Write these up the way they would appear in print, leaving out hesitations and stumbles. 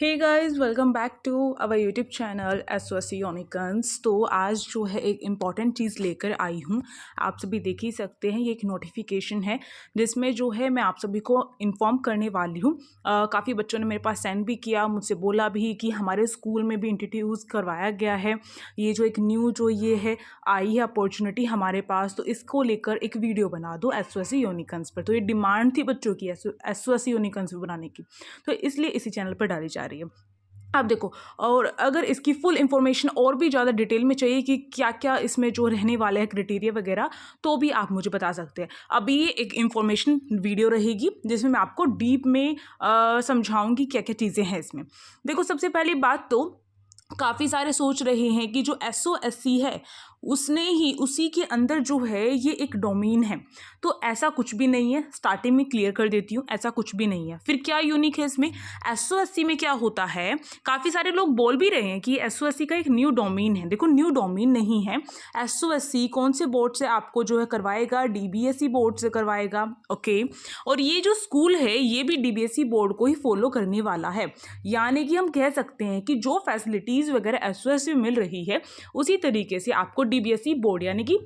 Hey guys, welcome back to our YouTube channel SOC unicorns. तो आज जो है एक इम्पॉर्टेंट चीज़ लेकर आई हूँ। आप सभी देख ही सकते हैं, ये एक नोटिफिकेशन है जिसमें जो है मैं आप सभी को इन्फॉर्म करने वाली हूँ। काफ़ी बच्चों ने मेरे पास सेंड भी किया, मुझसे बोला भी कि हमारे स्कूल में भी इंट्रोड्यूस करवाया गया है ये जो एक न्यू जो ये है आई है अपॉर्चुनिटी हमारे पास, तो इसको लेकर एक वीडियो बना दो एसओसी यूनिकॉर्न्स पर। तो ये डिमांड थी बच्चों की एसओसी यूनिकॉर्न्स पर बनाने की, तो इसलिए इसी चैनल पर डाली जा रही है। अब देखो, और अगर इसकी फुल इंफॉर्मेशन और भी ज़्यादा डिटेल में चाहिए कि क्या क्या इसमें जो रहने वाले हैं क्राइटेरिया वगैरह, तो भी आप मुझे बता सकते हैं। अभी ये एक इंफॉर्मेशन वीडियो रहेगी जिसमें मैं आपको डीप में समझाऊंगी क्या क्या चीज़ें हैं इसमें। देखो, सबसे पहली बात तो काफ़ी सारे सोच रहे हैं कि जो एसओएससी है उसने ही उसी के अंदर जो है ये एक डोमेन है, तो ऐसा कुछ भी नहीं है। स्टार्टिंग में क्लियर कर देती हूँ, ऐसा कुछ भी नहीं है। फिर क्या यूनिक है इसमें, एसओएससी में क्या होता है। काफ़ी सारे लोग बोल भी रहे हैं कि एसओएससी का एक न्यू डोमेन है। देखो, न्यू डोमेन नहीं है। एसओएससी कौन से बोर्ड से आपको जो है करवाएगा, डीबीएसई बोर्ड से करवाएगा। ओके, और ये जो स्कूल है ये भी डीबीएसई बोर्ड को ही फॉलो करने वाला है। यानी कि हम कह सकते हैं कि जो फैसिलिटीज़ वगैरह एसओएससी में मिल रही है उसी तरीके से आपको डीबीएसई बोर्ड यानी कि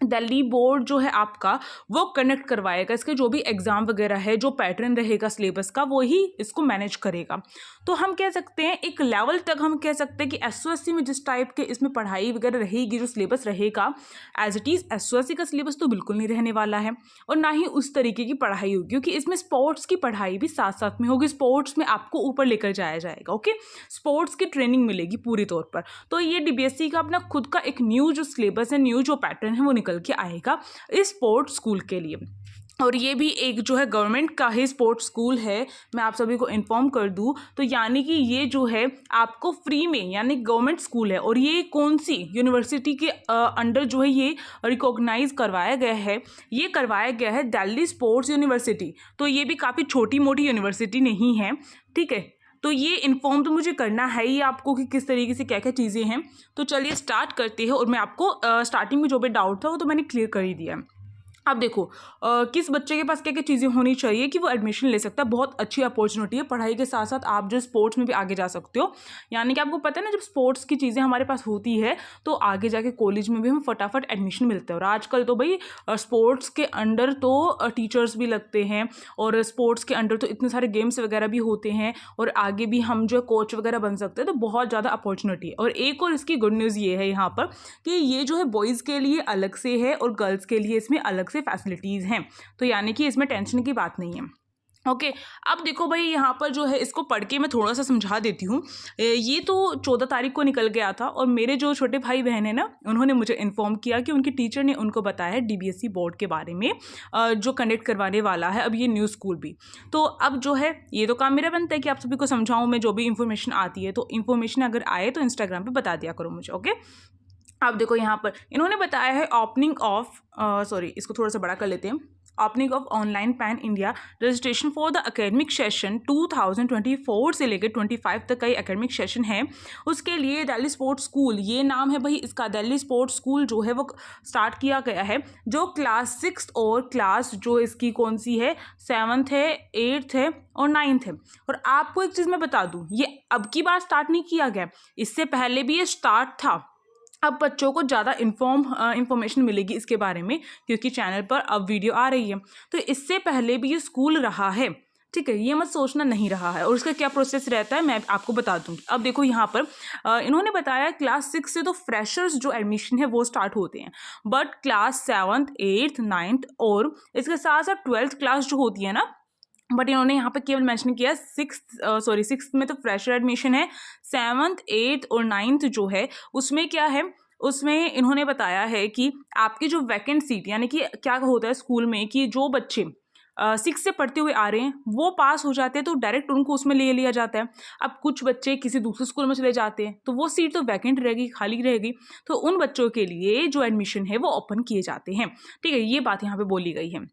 दिल्ली बोर्ड जो है आपका वो कनेक्ट करवाएगा। इसके जो भी एग्ज़ाम वगैरह है, जो पैटर्न रहेगा सिलेबस का, वो ही इसको मैनेज करेगा। तो हम कह सकते हैं एक लेवल तक हम कह सकते हैं कि एसओएससी में जिस टाइप के इसमें पढ़ाई वगैरह रहेगी, जो सिलेबस रहेगा एज इट इज़, एसओएससी का सिलेबस तो बिल्कुल नहीं रहने वाला है और ना ही उस तरीके की पढ़ाई होगी, क्योंकि इसमें स्पोर्ट्स की पढ़ाई भी साथ साथ में होगी। स्पोर्ट्स में आपको ऊपर लेकर जाया जाएगा। ओके, स्पोर्ट्स की ट्रेनिंग मिलेगी पूरी तौर पर। तो ये डीबीएसई का अपना खुद का एक न्यू जो सिलेबस है, न्यू जो पैटर्न है, वो निकल के आएगा इस स्पोर्ट्स स्कूल के लिए। और ये भी एक जो है गवर्नमेंट का ही स्पोर्ट्स स्कूल है, मैं आप सभी को इन्फॉर्म कर दूं। तो यानी कि ये जो है आपको फ्री में, यानी गवर्नमेंट स्कूल है। और ये कौन सी यूनिवर्सिटी के अंडर जो है ये रिकॉग्नाइज करवाया गया है, ये करवाया गया है दिल्ली स्पोर्ट्स यूनिवर्सिटी। तो ये भी काफ़ी छोटी मोटी यूनिवर्सिटी नहीं है, ठीक है। तो ये इन्फॉर्म तो मुझे करना है ही आपको कि किस तरीके से क्या क्या चीज़ें हैं। तो चलिए स्टार्ट करते हैं। और मैं आपको स्टार्टिंग में जो भी डाउट था वो तो मैंने क्लियर कर ही दिया है। अब देखो, किस बच्चे के पास क्या क्या चीज़ें होनी चाहिए कि वो एडमिशन ले सकता है। बहुत अच्छी अपॉर्चुनिटी है, पढ़ाई के साथ साथ आप जो स्पोर्ट्स में भी आगे जा सकते हो। यानी कि आपको पता है ना, जब स्पोर्ट्स की चीज़ें हमारे पास होती है तो आगे जाके कॉलेज में भी हमें फटाफट एडमिशन मिलता है। और आजकल तो भाई स्पोर्ट्स के अंडर तो टीचर्स भी लगते हैं, और स्पोर्ट्स के अंडर तो इतने सारे गेम्स वगैरह भी होते हैं, और आगे भी हम जो है कोच वगैरह बन सकते हैं। तो बहुत ज़्यादा अपॉर्चुनिटी है। और एक और इसकी गुड न्यूज़ ये है यहाँ पर कि ये जो है बॉयज़ के लिए अलग से है और गर्ल्स के लिए इसमें अलग से फैसिलिटीज़ हैं। तो यानी कि इसमें टेंशन की बात नहीं है। ओके, अब देखो भाई, यहाँ पर जो है इसको पढ़ के मैं थोड़ा सा समझा देती हूँ। ये तो 14 तारीख को निकल गया था, और मेरे जो छोटे भाई बहन हैं ना, उन्होंने मुझे इन्फॉर्म किया कि उनकी टीचर ने उनको बताया है डीबीएसई बोर्ड के बारे में, जो कंडक्ट करवाने वाला है अब ये न्यू स्कूल भी। तो अब जो है ये तो काम मेरा बनता है कि आप सभी को समझाऊँ मैं, जो भी इंफॉर्मेशन आती है। तो इन्फॉर्मेशन अगर आए तो इंस्टाग्राम पर बता दिया करो मुझे। ओके, अब देखो यहाँ पर इन्होंने बताया है ओपनिंग ऑफ इसको थोड़ा सा बड़ा कर लेते हैं। Opening of online pan India registration for the academic session 2024 से लेकर 25 तक का ये एकेडमिक सेशन है। उसके लिए दिल्ली स्पोर्ट्स स्कूल, ये नाम है भाई इसका, दिल्ली स्पोर्ट्स स्कूल जो है वो स्टार्ट किया गया है। जो क्लास 6 और क्लास जो इसकी कौन सी है, 7th है, 8th है और 9th है। और आपको एक चीज़ मैं बता दूँ, ये अब की बार स्टार्ट नहीं किया गया, इससे पहले भी ये स्टार्ट था। अब बच्चों को ज़्यादा इंफॉर्मेशन मिलेगी इसके बारे में, क्योंकि चैनल पर अब वीडियो आ रही है। तो इससे पहले भी ये स्कूल रहा है, ठीक है, ये मत सोचना नहीं रहा है। और इसका क्या प्रोसेस रहता है मैं आपको बता दूँगी। अब देखो यहाँ पर इन्होंने बताया क्लास 6 से तो फ्रेशर्स जो एडमिशन है वो स्टार्ट होते हैं, but class 7th 8th 9th और इसके साथ साथ 12th क्लास जो होती है ना, बट इन्होंने यहाँ पे केवल मेंशन किया 6th में तो फ्रेशर एडमिशन है। 7th 8th और 9th जो है उसमें क्या है, उसमें इन्होंने बताया है कि आपकी जो वैकेंट सीट, यानी कि क्या होता है स्कूल में कि जो बच्चे 6 से पढ़ते हुए आ रहे हैं वो पास हो जाते हैं तो डायरेक्ट उनको उसमें ले लिया जाता है। अब कुछ बच्चे किसी दूसरे स्कूल में चले जाते हैं तो वो सीट तो वैकेंट रहेगी, खाली रहेगी। तो उन बच्चों के लिए जो एडमिशन है वो ओपन किए जाते हैं, ठीक है, ये बात यहाँ पे बोली गई है।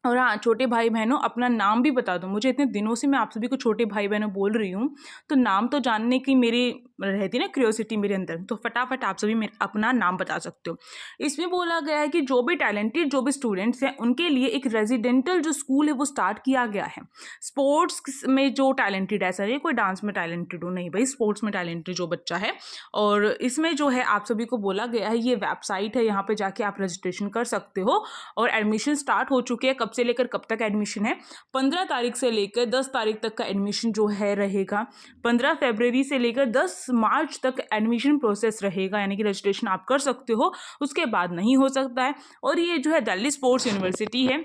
और हाँ, छोटे भाई बहनों अपना नाम भी बता दो। मुझे इतने दिनों से मैं आप सभी को छोटे भाई बहनों बोल रही हूँ, तो नाम तो जानने की मेरी रहती है ना क्यूरियोसिटी मेरे अंदर, तो फटाफट आप सभी मेरे अपना नाम बता सकते हो। इसमें बोला गया है कि जो भी टैलेंटेड जो भी स्टूडेंट्स हैं उनके लिए एक रेजिडेंटल जो स्कूल है वो स्टार्ट किया गया है। स्पोर्ट्स में जो टैलेंटेड, ऐसा नहीं कोई डांस में टैलेंटेड हो, नहीं भाई, स्पोर्ट्स में टैलेंटेड जो बच्चा है। और इसमें जो है आप सभी को बोला गया है, ये वेबसाइट है, यहाँ पे जाके आप रजिस्ट्रेशन कर सकते हो। और एडमिशन स्टार्ट हो चुके हैं। कब से लेकर कब तक एडमिशन है? 15 तारीख से लेकर 10 तारीख तक का एडमिशन जो है रहेगा। 15 फरवरी से लेकर 10 मार्च तक एडमिशन प्रोसेस रहेगा, यानी कि रजिस्ट्रेशन आप कर सकते हो, उसके बाद नहीं हो सकता है। और ये जो है दिल्ली स्पोर्ट्स यूनिवर्सिटी है,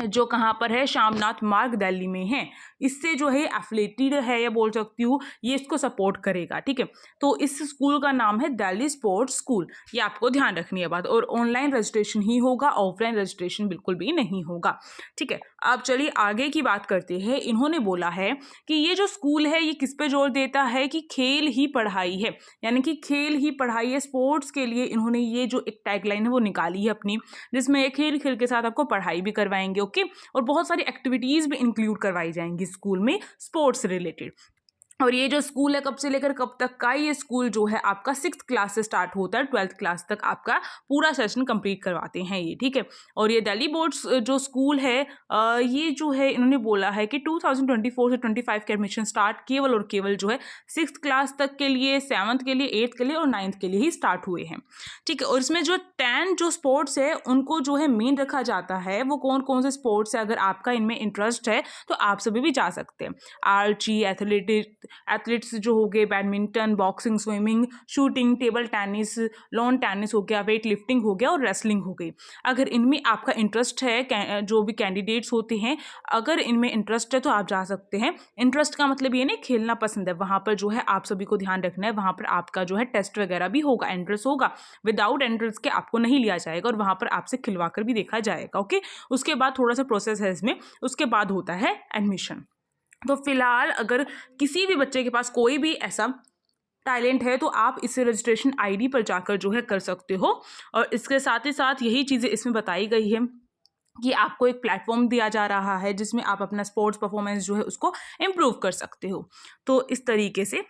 जो कहाँ पर है? शामनाथ मार्ग दिल्ली में है। इससे जो है एफिलेटेड है, या बोल सकती हूँ ये इसको सपोर्ट करेगा, ठीक है। तो इस स्कूल का नाम है दिल्ली स्पोर्ट्स स्कूल, ये आपको ध्यान रखनी है बात। और ऑनलाइन रजिस्ट्रेशन ही होगा, ऑफलाइन रजिस्ट्रेशन बिल्कुल भी नहीं होगा, ठीक है। अब चलिए आगे की बात करते हैं। इन्होंने बोला है कि ये जो स्कूल है ये किस पे जोर देता है कि खेल ही पढ़ाई है, यानी कि खेल ही पढ़ाई है। स्पोर्ट्स के लिए इन्होंने ये जो एक टैगलाइन है वो निकाली है अपनी, जिसमें एक खेल खेल के साथ आपको पढ़ाई भी करवाएंगे, ओके। और बहुत सारी एक्टिविटीज़ भी इंक्लूड करवाई जाएंगी स्कूल में स्पोर्ट्स रिलेटेड। और ये जो स्कूल है कब से लेकर कब तक का? ये स्कूल जो है आपका 6th क्लास से स्टार्ट होता है, 12th क्लास तक आपका पूरा सेशन कंप्लीट करवाते हैं ये, ठीक है। और ये दिल्ली बोर्ड्स जो स्कूल है, ये जो है इन्होंने बोला है कि 2024 से 25 के एडमिशन स्टार्ट केवल और केवल जो है 6th क्लास तक के लिए, 7th के लिए, 8th के लिए और 9th के लिए ही स्टार्ट हुए हैं, ठीक है। और इसमें जो 10 जो स्पोर्ट्स है उनको जो है मेन रखा जाता है। वो कौन कौन से स्पोर्ट्स है? अगर आपका इनमें इंटरेस्ट है तो आप सभी भी जा सकते हैं। आर्ची, एथलेट्स जो हो गए, badminton, boxing, swimming, shooting, table tennis, lawn tennis हो गया, वेट लिफ्टिंग हो गया और रेसलिंग हो गई। अगर इनमें आपका इंटरेस्ट है, जो भी कैंडिडेट्स होते हैं, अगर इनमें इंटरेस्ट है तो आप जा सकते हैं। इंटरेस्ट का मतलब ये नहीं खेलना पसंद है, वहाँ पर जो है आप सभी को ध्यान रखना है, वहाँ पर आपका जो है टेस्ट वगैरह भी होगा, एंट्रेंस होगा। विदाउट एंट्रेंस के आपको नहीं लिया जाएगा और वहाँ पर आपसे खिलवा कर भी देखा जाएगा, ओके। उसके बाद थोड़ा सा प्रोसेस है इसमें, उसके बाद होता है एडमिशन। तो फिलहाल अगर किसी भी बच्चे के पास कोई भी ऐसा टैलेंट है तो आप इसे रजिस्ट्रेशन आईडी पर जाकर जो है कर सकते हो। और इसके साथ ही साथ यही चीज़ें इसमें बताई गई है कि आपको एक प्लेटफॉर्म दिया जा रहा है जिसमें आप अपना स्पोर्ट्स परफॉर्मेंस जो है उसको इम्प्रूव कर सकते हो। तो इस तरीके से